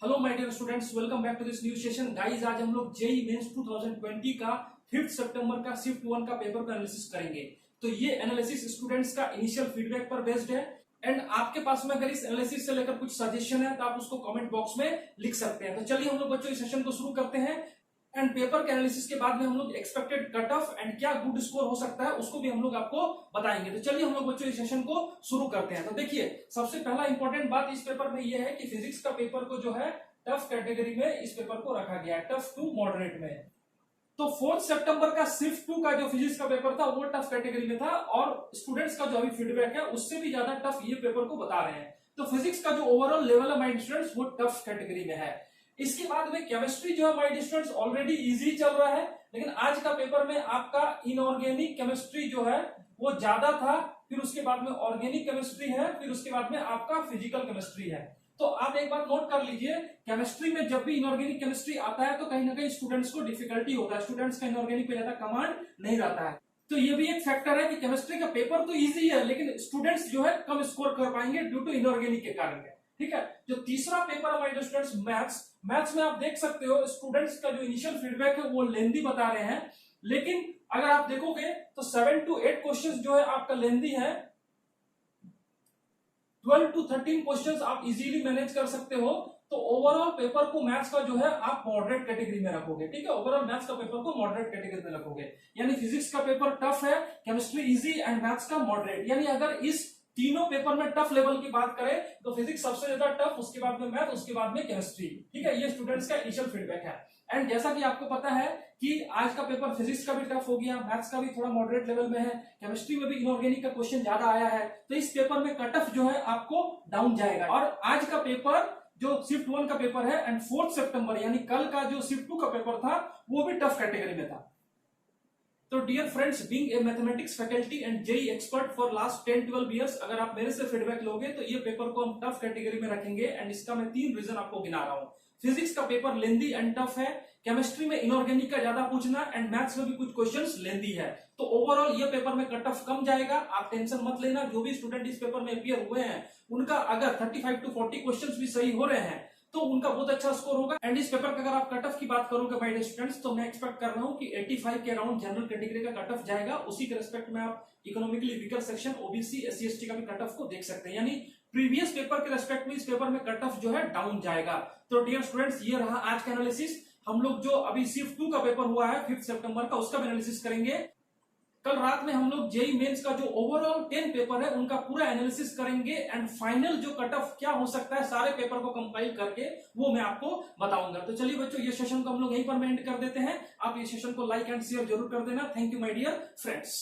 Hello my dear students, welcome back to this new session. Guys, आज हम लोग JEE mains 2020 का 5 सितंबर का शिफ्ट 1 का पेपर का एनालिसिस करेंगे। तो ये एनालिसिस स्टूडेंट्स का इनिशियल फीडबैक पर बेस्ड है एंड आपके पास में अगर इस एनालिसिस से लेकर कुछ सजेशन है तो आप उसको कमेंट बॉक्स में लिख सकते हैं। तो चलिए हम लोग बच्चों इस सेशन को शुरू करते हैं एंड पेपर के एनालिसिस के बाद में हम लोग एक्सपेक्टेड कट ऑफ एंड क्या गुड स्कोर हो सकता है उसको भी हम लोग आपको बताएंगे। तो चलिए हम लोग बच्चों इस सेशन को शुरू करते हैं। तो देखिए, सबसे पहला इंपॉर्टेंट बात इस पेपर में यह है कि फिजिक्स का पेपर को जो है टफ कैटेगरी में इस पेपर को रखा गया है, टफ टू मॉडरेट में। तो 4 सितंबर का शिफ्ट 2 का जो फिजिक्स का पेपर था वो टफ कैटेगरी में था और स्टूडेंट्स का जो अभी फीडबैक है उससे भी ज्यादा टफ ये पेपर को बता रहे हैं। तो फिजिक्स का जो ओवरऑल लेवल है माय स्टूडेंट्स वो टफ कैटेगरी में है। इसके बाद में केमिस्ट्री जो है माय स्टूडेंट्स ऑलरेडी इजी चल रहा है, लेकिन आज का पेपर में आपका इनऑर्गेनिक केमिस्ट्री जो है वो ज्यादा था, फिर उसके बाद में ऑर्गेनिक केमिस्ट्री है, फिर उसके बाद में आपका फिजिकल केमिस्ट्री है। तो आप एक बात नोट कर लीजिए, केमिस्ट्री में जब भी इनऑर्गेनिक केमिस्ट्री आता है तो कहीं ना कहीं स्टूडेंट्स को डिफिकल्टी होता है, स्टूडेंट्स का इनऑर्गेनिक पे ज्यादा कमांड नहीं रहता है। तो ये भी एक फैक्टर है कि केमिस्ट्री का पेपर तो इजी है लेकिन स्टूडेंट्स जो है कम स्कोर कर पाएंगे ड्यू टू इनऑर्गेनिक के कारण। ठीक है, जो तीसरा पेपर है हमारे स्टूडेंट्स मैथ्स में आप देख सकते हो स्टूडेंट्स का जो इनिशियल फीडबैक है वो लेंदी बता रहे हैं, लेकिन अगर आप देखोगे तो 7 to 8 क्वेश्चन जो है आपका लेंदी है, 12 to 13 क्वेश्चंस आप इजीली मैनेज कर सकते हो। तो ओवरऑल पेपर को मैथ्स का जो है आप मॉडरेट कैटेगरी में रखोगे। ठीक है, ओवरऑल मैथ्स का पेपर को मॉडरेट कैटेगरी में रखोगे, यानी फिजिक्स का पेपर टफ है, केमिस्ट्री इजी एंड मैथ्स का मॉडरेट। यानी अगर इस तीनों पेपर में टफ लेवल की बात करें तो फिजिक्स सबसे ज्यादा टफ, उसके बाद में मैथ, उसके बाद में केमिस्ट्री। ठीक है, ये स्टूडेंट्स का इनिशियल फीडबैक है। एंड जैसा कि आपको पता है कि आज का पेपर फिजिक्स का भी टफ हो गया, मैथ्स का भी थोड़ा मॉडरेट लेवल में है, केमिस्ट्री में भी इनऑर्गेनिक का क्वेश्चन ज्यादा आया है, तो इस पेपर में कट ऑफ जो है आपको डाउन जाएगा। और आज का पेपर जो शिफ्ट 1 का पेपर है एंड 4 सितंबर यानी कल का जो शिफ्ट 2 का पेपर था वो भी टफ कैटेगरी में था। तो dear friends, being a mathematics faculty and JEE expert for last 10-12 years, अगर आप मेरे से फीडबैक लोगे तो ये पेपर को हम टफ कैटेगरी में रखेंगे एंड इसका मैं 3 रीजन आपको गिना रहा हूं। फिजिक्स का पेपर लेंदी एंड टफ है, केमिस्ट्री में इनऑर्गेनिक का ज्यादा पूछना एंड मैथ्स में भी कुछ क्वेश्चंस लेंदी है। तो ओवरऑल ये पेपर में कट ऑफ कम जाएगा, आप टेंशन मत लेना। जो भी स्टूडेंट इस पेपर में अपियर हुए हैं उनका अगर 35 to 40 क्वेश्चंस भी सही हो रहे हैं तो उनका बहुत अच्छा स्कोर होगा। एंड इस पेपर का अगर आप कट ऑफ की बात करोगे माय डियर स्टूडेंट्स तो मैं एक्सपेक्ट कर रहा हूं कि 85 के अराउंड जनरल कैटेगरी का कट ऑफ जाएगा। उसी के रेस्पेक्ट में आप economically weaker section, OBC, SC ST का भी कट ऑफ को देख सकते हैं, यानी प्रीवियस पेपर के रेस्पेक्ट में इस पेपर में कट ऑफ जो है डाउन जाएगा। तो डियर स्टूडेंट्स, ये रहा आज का एनालिसिस। हम लोग जो अभी शिफ्ट 2 का पेपर हुआ है 5 सितंबर का, उसका भी एनालिसिस करेंगे। कल रात में हम लोग जेई मेंस का जो ओवरऑल 10 पेपर है उनका पूरा एनालिसिस करेंगे एंड फाइनल जो कट ऑफ क्या हो सकता है सारे पेपर को कंपाइल करके वो मैं आपको बताऊंगा। तो चलिए बच्चों, ये सेशन को हम लोग यहीं पर एंड कर देते हैं। आप ये सेशन को लाइक एंड शेयर जरूर कर देना। Thank you my dear friends.